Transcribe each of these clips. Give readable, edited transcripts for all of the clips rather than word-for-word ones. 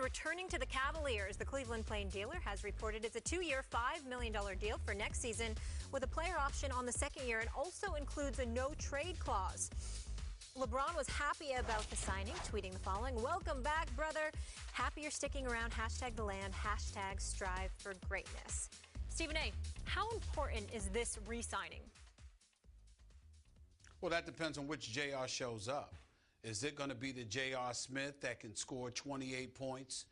returning to the Cavaliers. The Cleveland Plain dealer has reported it's a 2-year, $5 million deal for next season with a player option on the second year and also includes a no-trade clause. LeBron was happy about the signing, tweeting the following: "Welcome back, brother. Happy you're sticking around. Hashtag the land. Hashtag strive for greatness." Stephen A., how important is this re-signing? Well, that depends on which JR shows up. Is it going to be the J.R. Smith that can score 28 points,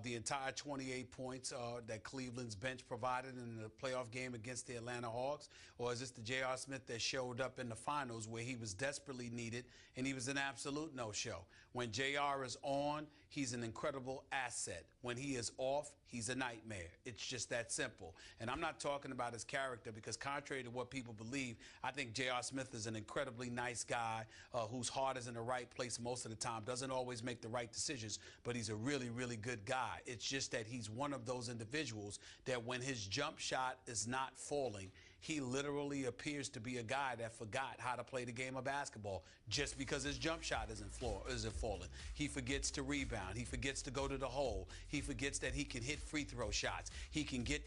the entire 28 points that Cleveland's bench provided in the playoff game against the Atlanta Hawks? Or is this the J.R. Smith that showed up in the finals where he was desperately needed and he was an absolute no-show? When J.R. is on, he's an incredible asset. When he is off, he's a nightmare. It's just that simple. And I'm not talking about his character because contrary to what people believe, I think J.R. Smith is an incredibly nice guy whose heart is in the right place most of the time, doesn't always make the right decisions, but he's a really, really good guy. It's just that he's one of those individuals that when his jump shot is not falling, he literally appears to be a guy that forgot how to play the game of basketball just because his jump shot isn't falling. He forgets to rebound. He forgets to go to the hole. He forgets that he can hit free throw shots. He forgets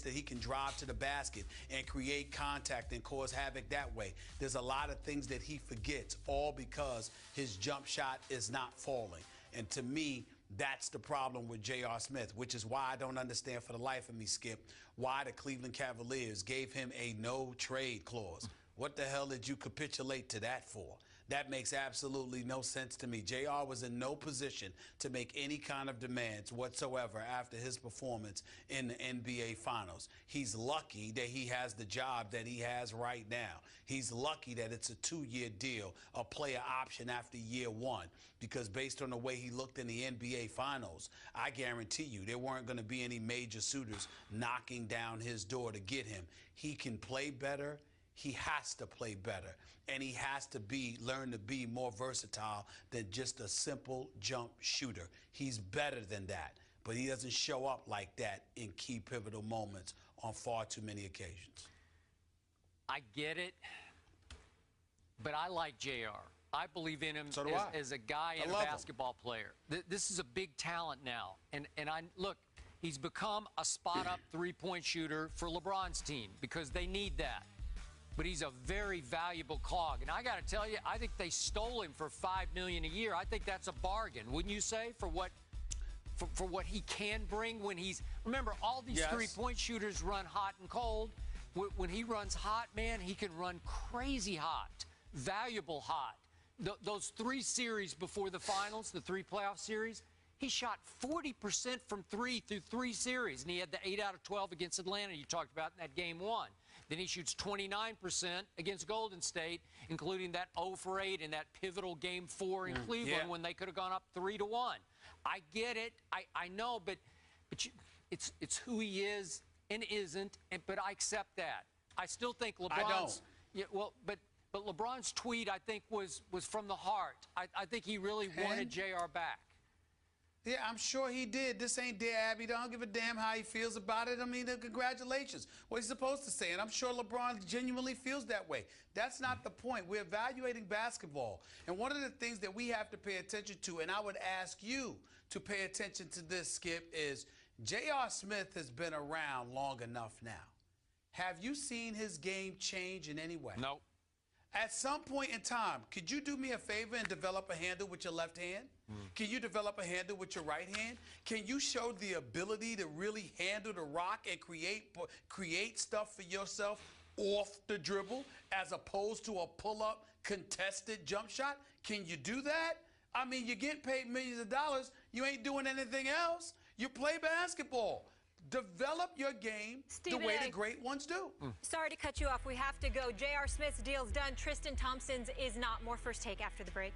that he can drive to the basket and create contact and cause havoc that way. There's a lot of things that he forgets, all because his jump shot is not falling. And to me, that's the problem with J.R. Smith, which is why I don't understand for the life of me, Skip, why the Cleveland Cavaliers gave him a no-trade clause. What the hell did you capitulate to that for? That makes absolutely no sense to me. JR was in no position to make any kind of demands whatsoever after his performance in the NBA Finals. He's lucky that he has the job that he has right now. He's lucky that it's a 2-year deal, a player option after year 1, because based on the way he looked in the NBA Finals, I guarantee you there weren't going to be any major suitors knocking down his door to get him. He can play better. He has to play better, and he has to learn to be more versatile than just a simple jump shooter. He's better than that, but he doesn't show up like that in key pivotal moments on far too many occasions. I get it, but I like JR. I believe in him as a guy and a basketball player. This is a big talent now, and look, he's become a spot-up three-point shooter for LeBron's team because they need that. But he's a very valuable cog. And I got to tell you, I think they stole him for $5 million a year. I think that's a bargain, wouldn't you say, for what he can bring when he's... Remember, all these three-point shooters run hot and cold. When he runs hot, man, he can run crazy hot, valuable hot. Those 3 series before the finals, the 3 playoff series, he shot 40% from 3 through 3 series, and he had the 8 out of 12 against Atlanta you talked about in that game 1. Then he shoots 29% against Golden State, including that 0 for 8 in that pivotal game 4 in Cleveland when they could have gone up 3-1. I get it, I know, but it's who he is and isn't, but I accept that. I still think LeBron's... I don't. Yeah, well, but LeBron's tweet, I think, was from the heart. I think he really wanted JR back. Yeah, I'm sure he did. This ain't Dear Abby. Don't give a damn how he feels about it. I mean, congratulations. What he's supposed to say. And I'm sure LeBron genuinely feels that way. That's not the point. We're evaluating basketball. And one of the things that we have to pay attention to, and I would ask you to pay attention to this, Skip, is J.R. Smith has been around long enough now. Have you seen his game change in any way? No. At some point in time, could you do me a favor and develop a handle with your left hand? Can you develop a handle with your right hand? Can you show the ability to really handle the rock and create stuff for yourself off the dribble as opposed to a pull-up contested jump shot? Can you do that? I mean, you get paid millions of dollars. You ain't doing anything else. You play basketball. Develop your game the way the great ones do. Sorry to cut you off. We have to go. J.R. Smith's deal's done. Tristan Thompson's is not. More First Take after the break.